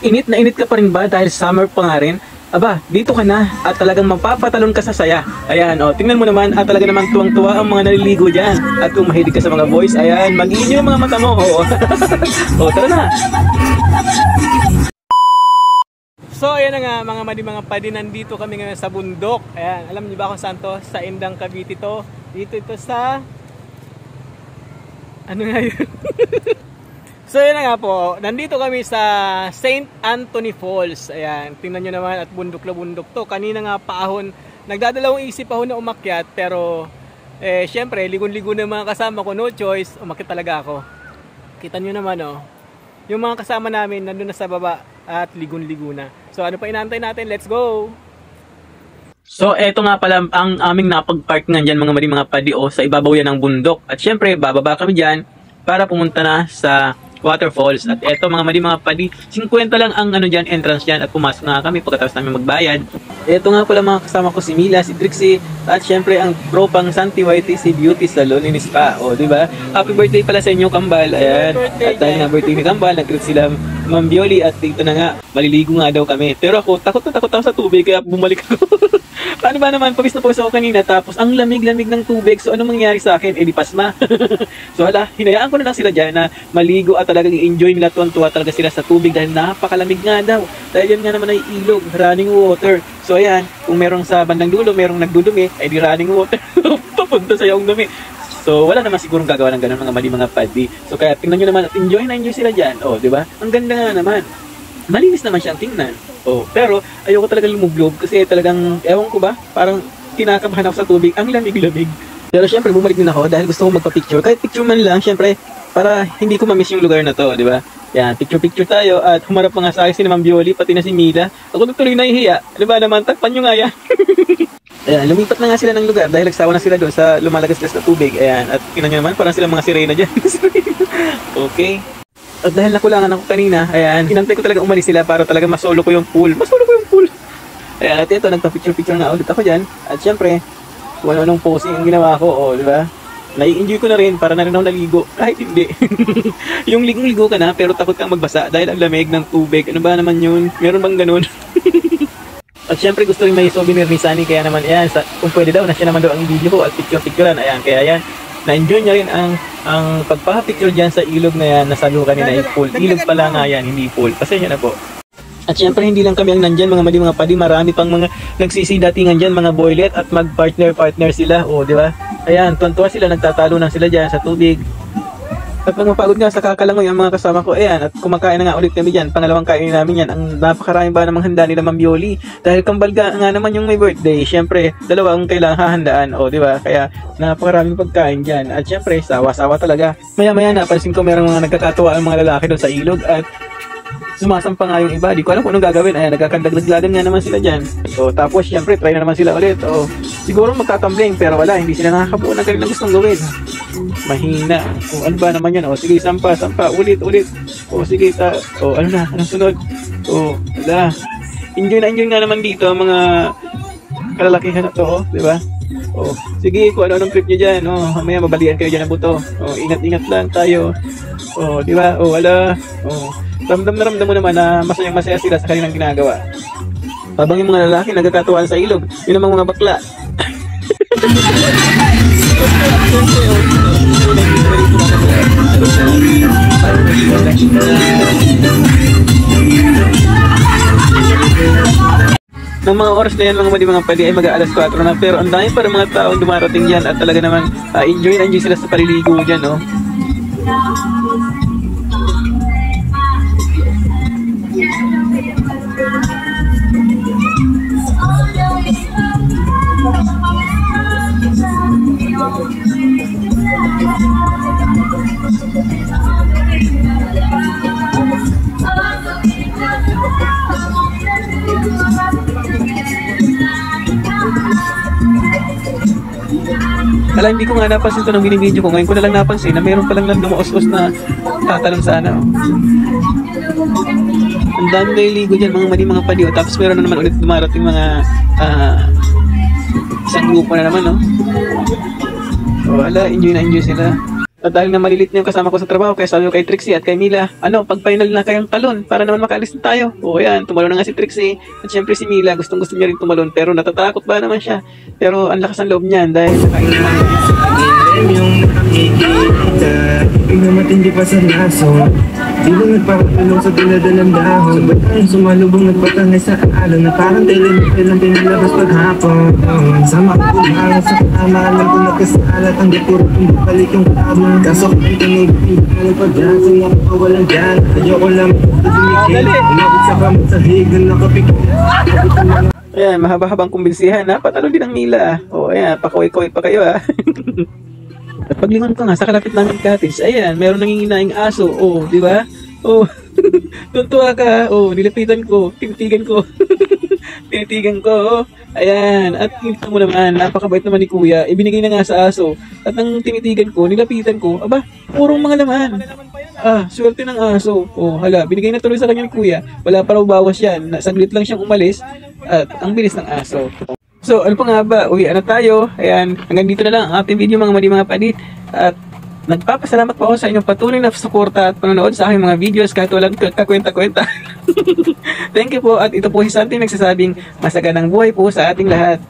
Init na init ka pa rin ba dahil summer pa nga rin? Aba, dito ka na at talagang mapapatalon ka sa saya. Ayan, tingnan mo naman at talaga naman tuwang-tuwa ang mga naliligo dyan. At kung mahilig ka sa mga boys, ayan, mag-iinyo yung mga mata mo. Tara na. So, ayan na nga mga padi, nandito kami ngayon sa bundok. Ayan, alam niyo ba kung saan to? Sa Indang, Cavite to. Dito ito sa... Ano nga yun? So yun na nga po, nandito kami sa St. Anthony Falls. Ayan, tingnan nyo naman at bundok na bundok to. Kanina nga paahon, nagdadalawang isip ako na umakyat. Pero, syempre, ligon-ligo na mga kasama ko, no choice, umakyat talaga ako. Kita nyo naman, yung mga kasama namin nandun na sa baba at ligon-ligo na. So ano pa inaantay natin? Let's go! So eto nga pala ang aming napag-park nga dyan mga padi sa ibabaw yan ng bundok. At syempre, bababa kami dyan para pumunta na sa waterfalls. At eto mga padi, 50 lang ang dyan, entrance dyan, at pumasok na kami pagkatapos namin magbayad. Eto nga pala mga kasama ko, si Mila, si Trixie, at syempre ang bro pang Santi Whitey, si Beauty sa Lonely Spa. Diba? Happy birthday pala sa inyo, Kambal. Ayan. At dahil nga birthday ni Kambal, nag-greet sila Ma'am Bioli, at dito na nga, maliligo nga daw kami. Pero ako, takot ako sa tubig, kaya bumalik ako. Paano ba naman, pawis na pawis ako kanina, tapos ang lamig-lamig ng tubig. So ano mangyayari sa akin? Di pasma. So hala, hinayaan ko na lang sila dyan na maligo at talagang i-enjoy nila, tuwan-tuwa talaga sila sa tubig dahil napakalamig nga daw. Dahil yan nga naman ay ilog, running water. So ayan, kung merong sa bandang dulo, merong nagdudumi, ay di running water. Papunta sa yung dumi. So wala naman sigurong gagawa ng ganun mga padi. So kaya tingnan nyo naman at enjoy sila dyan. Di ba? Ang ganda nga naman. Malinis naman siyang tingnan. Pero ayoko talagang lumuglob kasi talagang, ewan ko ba, parang kinakabahan ako sa tubig. Ang lamig-lamig. Pero syempre bumalik din ako dahil gusto ko magpa-picture. Kahit picture man lang, syempre, para hindi ko ma-miss yung lugar na to, di ba? Yan, picture tayo at humarap pa nga sa akin si Ma'am Bioli, pati na si Mila. Ako tuloy nahihiya. Di ba naman, takpan nyo nga yan. Ayan, lumipat na nga sila ng lugar dahil nagsawa na sila doon sa lumalagas-gas na tubig. Ayan, at tingnan nyo naman, parang sila mga sirena dyan. Okay. At dahil nakulangan ako kanina, ayan, inantay ko talaga umalis sila para talaga masolo ko yung pool. Ayan, at ito, nagpa-picture nga ulit ako dyan. At syempre, kung ano-anong posing ang ginawa ko, di ba? Nai-enjoy ko na rin para na rin ako naligo. Kahit hindi. Yung ligong-ligo ka na, pero takot kang magbasa dahil ang lamig ng tubig. Ano ba naman yun? Meron bang ganun? At syempre, gusto rin may souvenir ni Sunny, kaya naman, ayan, kung pwede daw, na siya naman daw ang video ko at picture-picturean. Ayan, kaya ayan. Na-enjoy niya rin ang pagpapicture dyan sa ilog na yan, nasabi ko kanina ay pool. Ilog pala nga yan, hindi pool. Pasensya na po. At syempre hindi lang kami ang nandyan mga padi, marami pang mga nagsisidatingan dyan, mga boylet at mag-partner sila. Di ba? Ayan, tuwan-tuwa sila, nagtatalo na sila dyan sa tubig. At pag mapagod nga sa kakalangoy ang mga kasama ko, ayan, at kumakain na nga ulit kami dyan. Pangalawang kain namin yan. Ang napakaraming ba namang handa nila Ma'am Bioli. Dahil kambal nga naman yung may birthday. Siyempre, dalawang kailangan hahandaan. Di ba? Kaya napakaraming pagkain dyan. At siyempre, sawa-sawa talaga. Maya-maya napansin ko merong mga nagkakatuwa ang mga lalaki doon sa ilog at sumasampa nga yung iba. Di ko alam kung anong gagawin. Ayan, nagkakandaglagan nga naman sila dyan. Tapos, syempre, try na naman sila ulit. Siguro magkakambling, pero wala. Hindi sila nakakabuo ng kanilang gustong gawin. Mahina. Ano ba naman yan? Sige, sampa. Ulit. Sige, ano na? Anong sunod? Wala. Enjoy nga naman dito ang mga kalalakihan na to, di ba? Sige, kung ano-anong trip nyo dyan. Mamaya mabalian kayo dyan ng buto. Ingat-ingat lang tayo. Di ba? Wala. Ramdam mo naman na masayang-masaya sila sa kanilang ginagawa. Habang yung mga lalaki nagkakatuwaan sa ilog, yun ang mga bakla. Nang mga oras na yan mga pwede ay mag-aalas 4 na, pero ang dami pa rin mga taong dumarating dyan at talaga naman enjoy sila sa paliligo dyan. Hindi ko nga napansin ito nung binibideo ko. Ngayon ko na lang napansin na mayroon palang dumaos-os na tatalon sana. Ang dami naliligo dyan mga padi. Tapos meron na naman ulit dumarating mga isang grupo na naman. Wala, enjoy sila. At dahil na malilit na yung kasama ko sa trabaho, kaya sabi ko kay Trixie at kay Mila, pag final na kayong talon, para naman makaalis na tayo. O ayan, tumalon na nga si Trixie. At syempre si Mila, gustong gusto niya rin tumalon, pero natatakot ba naman siya. Pero ang lakas ng loob niyan dahil nakailan. Yung nakikita, pinamat hindi pa sa laso. Di ba nagpapatulong sa tinada ng dahon? Ba't ang sumalubong nagpatangay sa alon? Na parang telenovela pinalabas paghapon. Sama ko lang sa kama, alam ko nagkasalat. Ang gaturo kong balik yung kama. Kaso kung tunog, pinagkalang pag-asa. Nakawalang dyan, ayoko lang dumikit. Umabot sa kamot sa higan, nakapikit. Ayan, mahaba-habang kumbinsihan ha. Patalo din ang Mila. O ayan, pakaway-kaway pa kayo ha. At paglingon ko nga sa kalapit namin cottage, ayan, meron nanginginaing aso. O, di ba? O, tuntua ka. O, nilapitan ko, tinitigan ko. Tinitigan ko. Ayan, at kita mo naman, napakabait naman ni Kuya. Ibinigay na nga sa aso. At nang tinitigan ko, nilapitan ko, aba, purong mga laman. Swerte ng aso. O, hala, binigay na tuloy sa kanya ni Kuya. Wala pa raw bawas yan. Saglit lang siyang umalis. At ang bilis ng aso. So, ano pa nga ba? Uwian na tayo. Ayan, hanggang dito na lang ang ating video mga padit. At nagpapasalamat po ako sa inyong patuloy na suporta at panonood sa aking mga videos kahit walang kakwenta-kwenta. Thank you po. At ito po si Santi nagsasabing masaganang buhay po sa ating lahat.